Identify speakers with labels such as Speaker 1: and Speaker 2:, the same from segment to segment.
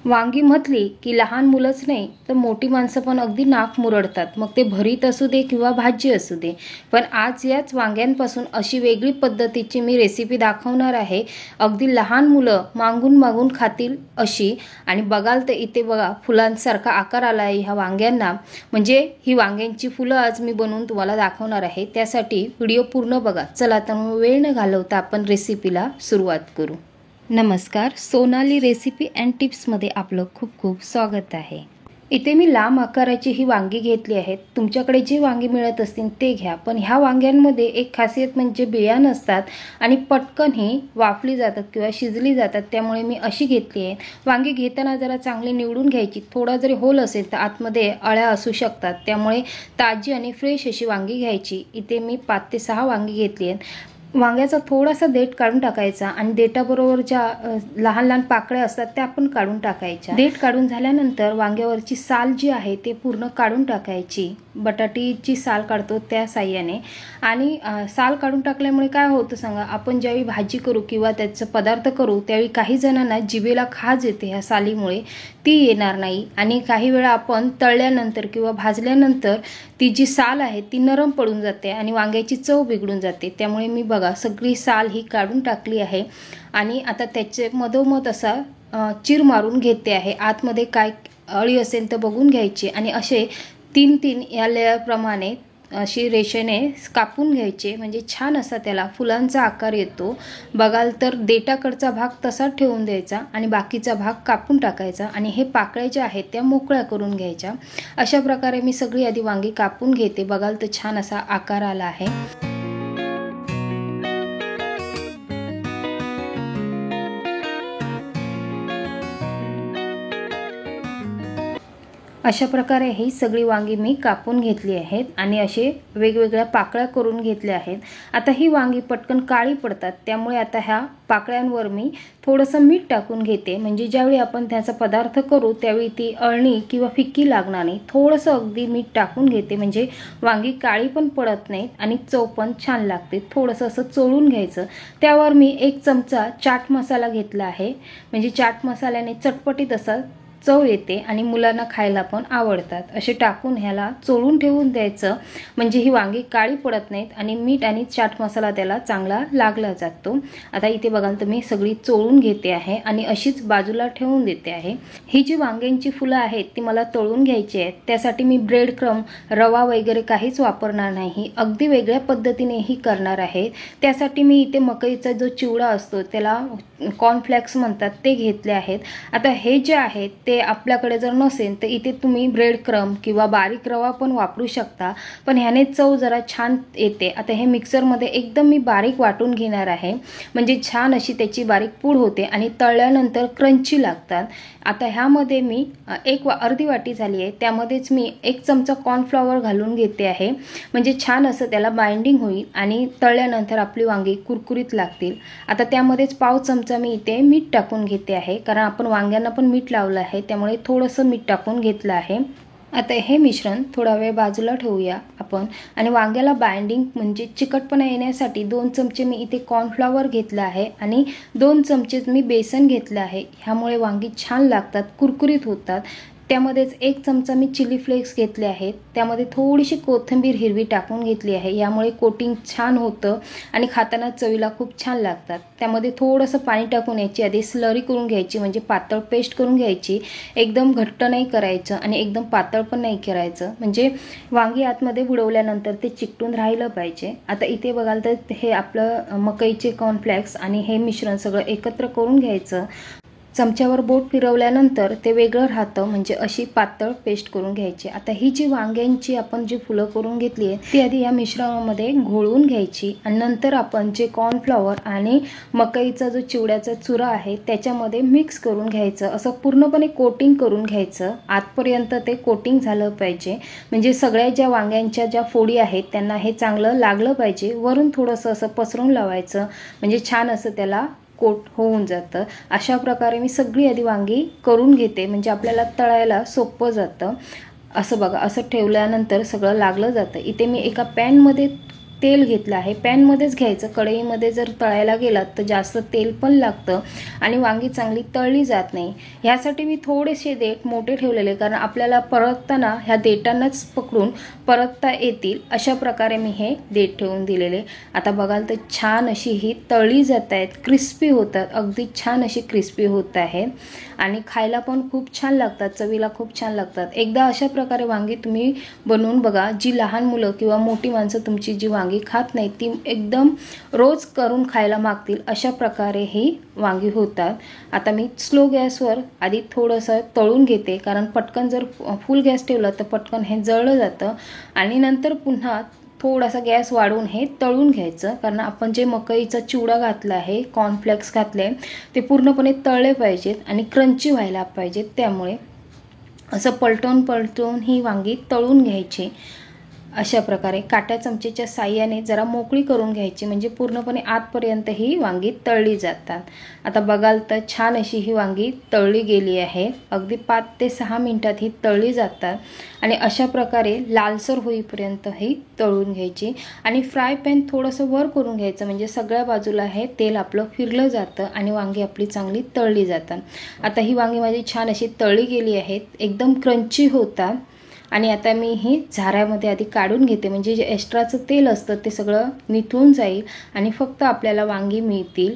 Speaker 1: वांगी म्हटली की लहान मुलंच नाही तर मोठी माणसं पण अगदी नाक मुरडतात, मग ते भरीत असू दे किंवा भाजी असू दे। पण आज याच वांग्यांपासून अशी वेगळी पद्धतीची मी रेसिपी दाखवणार आहे, अगदी लहान मुलं मागून मागून खातील अशी। आणि बघाल तर इथे बघा फुलांसारखा आकार आला आहे ह्या वांग्यांना, म्हणजे ही वांग्यांची फुलं आज मी बनवून तुम्हाला दाखवणार आहे। त्यासाठी व्हिडिओ पूर्ण बघा। चला तर मग वेळ न घालवता आपण रेसिपीला सुरुवात करू। नमस्कार, सोनाली रेसिपी अँड टिप्समध्ये आपलं खूप खूप स्वागत आहे। इथे मी लांब आकाराची ही वांगी घेतली आहेत। तुमच्याकडे जी वांगी मिळत असतील ते घ्या, पण ह्या वांग्यांमध्ये एक खासियत म्हणजे बिया नसतात आणि पटकन ही वाफली जातात किंवा शिजली जातात, त्यामुळे मी अशी घेतली आहे। वांगी घेताना जरा चांगली निवडून घ्यायची, थोडा जरी होल असेल तर आतमध्ये अळ्या असू शकतात, त्यामुळे ताजी आणि फ्रेश अशी वांगी घ्यायची। इथे मी 5 ते 6 वांगी घेतली आहेत। वांग्याचा थोडासा देठ काढून टाकायचा आणि देठाबरोबर ज्या लहान लहान पाकळ्या असतात त्या पण काढून टाकायच्या। देठ काढून झाल्यानंतर वांग्यावरची साल जी आहे ते पूर्ण काढून टाकायची। बटाटीची साल काढतो त्या साह्याने। आणि साल काढून टाकल्यामुळे काय होतं सांगा, आपण ज्यावेळी भाजी करू किंवा त्याचा पदार्थ करू त्यावेळी काही जणांना जिभेला खाज येते ह्या सालीमुळे, ती येणार नाही। आणि काही वेळा आपण तळल्यानंतर किंवा भाजल्यानंतर ती जी साल आहे ती नरम पडून जाते आणि वांग्याची चव बिघडून जाते। त्यामुळे मी बघा सगळी साल ही काढून टाकली आहे आणि आता त्याचे मधोमध असा चीर मारून घेते आहे। आतमध्ये काय अळी असेल तर बघून घ्यायची आणि असे 3-3 या लेयर प्रमाणे अशी रेषेने कापून घ्यायचे, म्हणजे छान असा त्याला फुलांचा आकार येतो। बघाल तर देठाकडचा भाग तसाच ठेवून द्यायचा आणि बाकीचा भाग कापून टाकायचा आणि हे पाकळ्या ज्या आहेत त्या मोकळ्या करून घ्यायच्या। अशा प्रकारे मी सगळी आधी वांगी कापून घेते। बघाल तर छान असा आकार आला आहे। अशा प्रकारे ही सगळी वांगी मी कापून घेतली आहेत आणि असे वेगवेगळ्या पाकळ्या करून घेतल्या आहेत। आता ही वांगी पटकन काळी पडतात, त्यामुळे आता ह्या पाकळ्यांवर मी थोडंसं मीठ टाकून घेते, म्हणजे ज्यावेळी आपण त्याचा पदार्थ करू त्यावेळी ती अळणी किंवा फिक्की लागणार नाही। थोडंसं अगदी मीठ टाकून घेते, म्हणजे वांगी काळी पण पडत नाहीत आणि चव पण छान लागते। थोडंसं असं चोळून घ्यायचं। त्यावर मी 1 चमचा चाट मसाला घेतला आहे, म्हणजे चाट मसाल्याने चटपटीत असा चव येते आणि मुलांना खायला पण आवडतात। असे टाकून ह्याला चोळून ठेवून द्यायचं, म्हणजे ही वांगी काळी पडत नाहीत आणि मीठ आणि चाट मसाला त्याला चांगला लागला जातो। आता इथे बघाल तर मी सगळी चोळून घेते आहे आणि अशीच बाजूला ठेवून देते आहे। ही जी वांग्यांची फुलं आहेत ती मला तळून घ्यायची आहेत, त्यासाठी मी ब्रेड क्रम, रवा वगैरे काहीच वापरणार नाही, अगदी वेगळ्या पद्धतीने ही करणार आहे। त्यासाठी मी इथे मकईचा जो चिवडा असतो त्याला कॉर्नफ्लेक्स म्हणतात ते घेतले आहेत। आता हे जे आहेत ते आपल्याकडे जर नसेल तर इथे तुम्ही ब्रेड क्रम किंवा बारीक रवा पण वापरू शकता, पण ह्याने चव जरा छान येते। आता हे मिक्सरमध्ये एकदम मी बारीक वाटून घेणार आहे, म्हणजे छान अशी त्याची बारीक पूड होते आणि तळल्यानंतर क्रंची लागतात। आता ह्यामध्ये मी अर्धी वाटी झाली आहे, त्यामध्येच मी 1 चमचा कॉर्नफ्लॉवर घालून घेते आहे, म्हणजे छान असं त्याला बाइंडिंग होईल आणि तळल्यानंतर आपली वांगी कुरकुरीत लागतील। आता त्यामध्येच पाव चमचा मी इथे मीठ टाकून घेते आहे, कारण आपण वांग्यांना पण मीठ लावलं आहे, त्यामुळे थोडंसं मीठ टाकून घेतलं आहे। आता हे मिश्रण थोडा वेळ बाजूला ठेवूया आपण आणि वांग्याला बाइंडिंग म्हणजे चिकटपणा येण्यासाठी 2 चमचे मी इथे कॉर्नफ्लॉवर घेतला आहे आणि 2 चमचे मी बेसन घेतलं आहे। ह्यामुळे वांगी छान लागतात, कुरकुरीत होतात। त्यामध्येच 1 चमचा मी चिली फ्लेक्स घेतले आहेत, त्यामध्ये थोडीशी कोथिंबीर हिरवी टाकून घेतली आहे, यामुळे कोटिंग छान होतं आणि खाताना चवीला खूप छान लागतात। त्यामध्ये थोडंसं पाणी टाकून याची आधी स्लरी करून घ्यायची, म्हणजे पातळ पेस्ट करून घ्यायची। एकदम घट्ट नाही करायचं आणि एकदम पातळ पण नाही करायचं, म्हणजे वांगी आतमध्ये बुडवल्यानंतर ते चिकटून राहिलं पाहिजे। आता इथे बघाल तर हे आपलं मकईचे कॉर्नफ्लेक्स आणि हे मिश्रण सगळं एकत्र करून घ्यायचं। चमच्यावर बोट फिरवल्यानंतर ते वेगळं राहतं, म्हणजे अशी पातळ पेस्ट करून घ्यायची। आता ही जी वांग्यांची आपण जी फुलं करून घेतली आहे ती आधी या मिश्रणामध्ये घोळून घ्यायची आणि नंतर आपण जे कॉर्नफ्लॉवर आणि मकईचा जो चिवड्याचा चुरा आहे त्याच्यामध्ये मिक्स करून घ्यायचं। असं पूर्णपणे कोटिंग करून घ्यायचं, आतपर्यंत ते कोटिंग झालं पाहिजे, म्हणजे सगळ्या ज्या वांग्यांच्या ज्या फोडी आहेत त्यांना हे चांगलं लागलं पाहिजे। वरून थोडंसं असं पसरून लावायचं, म्हणजे छान असं त्याला कोट होऊन जातं। अशा प्रकारे मी सगळी आधी वांगी करून घेते, म्हणजे आपल्याला तळायला सोपं जातं। असं बघा, असं ठेवल्यानंतर सगळं लागलं जातं। इथे मी एका पॅनमध्ये तेल घेतलं आहे। पॅनमध्येच घ्यायचं, कढईमध्ये जर तळायला गेलात तर जास्त तेल पण लागतं आणि वांगी चांगली तळली जात नाही। ह्यासाठी मी थोडेसे देठ मोठे ठेवलेले, कारण आपल्याला परतताना ह्या देठांनाच पकडून परतता येतील अशा प्रकारे मी हे देठ ठेवून दिलेले। आता बघाल तर छान अशी ही तळली जात आहेत, क्रिस्पी होतात, अगदी छान अशी क्रिस्पी होत आहेत आणि खायला पण खूप छान लागतात, चवीला खूप छान लागतात। एकदा अशा प्रकारे वांगी तुम्ही बनवून बघा। जी लहान मुलं किंवा मोठी माणसं तुमची जी वांगी खात नाही ती एकदम रोज करून खायला मागतील अशा प्रकारे ही वांगी होतात। आता मी स्लो गॅसवर आधी थोडंसं तळून घेते, कारण पटकन जर फुल गॅस ठेवला तर पटकन हे जळलं जातं आणि नंतर पुन्हा थोडासा गॅस वाढवून हे तळून घ्यायचं, कारण आपण जे मकईचा चिवडा घातला आहे, कॉर्नफ्लेक्स घातले, ते पूर्णपणे तळले पाहिजेत आणि क्रंची व्हायला पाहिजेत। त्यामुळे असं पलटून ही वांगी तळून घ्यायची। अशा प्रकारे काट्या चमचेच्या साहाय्याने जरा मोकळी करून घ्यायची, म्हणजे पूर्णपणे आतपर्यंत ही वांगी तळली जातात। आता बघाल तर छान अशी ही वांगी तळली गेली आहे, अगदी 5 ते 6 मिनिटात ही तळली जातात आणि अशा प्रकारे लालसर होईपर्यंत ही तळून घ्यायची आणि फ्राय पॅन थोडंसं वर करून घ्यायचं, म्हणजे सगळ्या बाजूला हे तेल आपलं फिरलं जातं आणि वांगी आपली चांगली तळली जातात। आता ही वांगी माझी छान अशी तळली गेली आहेत, एकदम क्रंची होतात आणि आता मी ही झाऱ्यामध्ये आधी काढून घेते, म्हणजे जे एक्स्ट्राचं तेल असतं ते सगळं निथळून जाईल आणि फक्त आपल्याला वांगी मिळतील।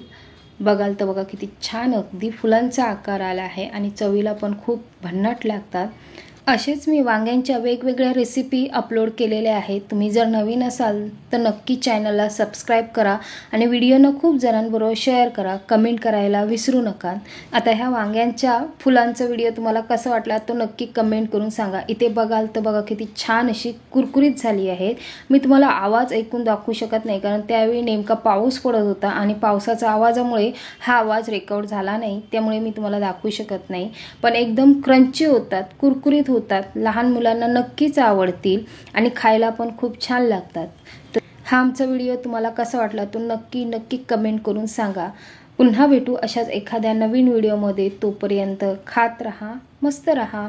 Speaker 1: बघाल तर बघा किती छान अगदी फुलांचा आकार आला आहे आणि चवीला पण खूप भन्नाट लागतात। असेच मी वांग्यांच्या वेगवेगळ्या रेसिपी अपलोड केलेल्या आहेत। तुम्ही जर नवीन असाल तर नक्की चॅनलला सबस्क्राईब करा आणि व्हिडिओनं खूप जणांबरोबर शेअर करा, कमेंट करायला विसरू नका। आता ह्या वांग्यांच्या फुलांचा व्हिडिओ तुम्हाला कसा वाटला तो नक्की कमेंट करून सांगा। इथे बघाल तर बघा किती छान अशी कुरकुरीत झाली आहेत। मी तुम्हाला आवाज ऐकून दाखवू शकत नाही, कारण त्यावेळी नेमका पाऊस पडत होता आणि पावसाच्या आवाजामुळे हा आवाज रेकॉर्ड झाला नाही, त्यामुळे मी तुम्हाला दाखवू शकत नाही। पण एकदम क्रंची होतात, कुरकुरीत होतात, लहान मुलांना नक्कीच आवडतील आणि खायला पण खूप छान लागतात। तर हा आमचा व्हिडिओ तुम्हाला कसा वाटला तो नक्की कमेंट करून सांगा। पुन्हा भेटू अशाच एखाद्या नवीन व्हिडिओमध्ये, तोपर्यंत खात रहा, मस्त रहा।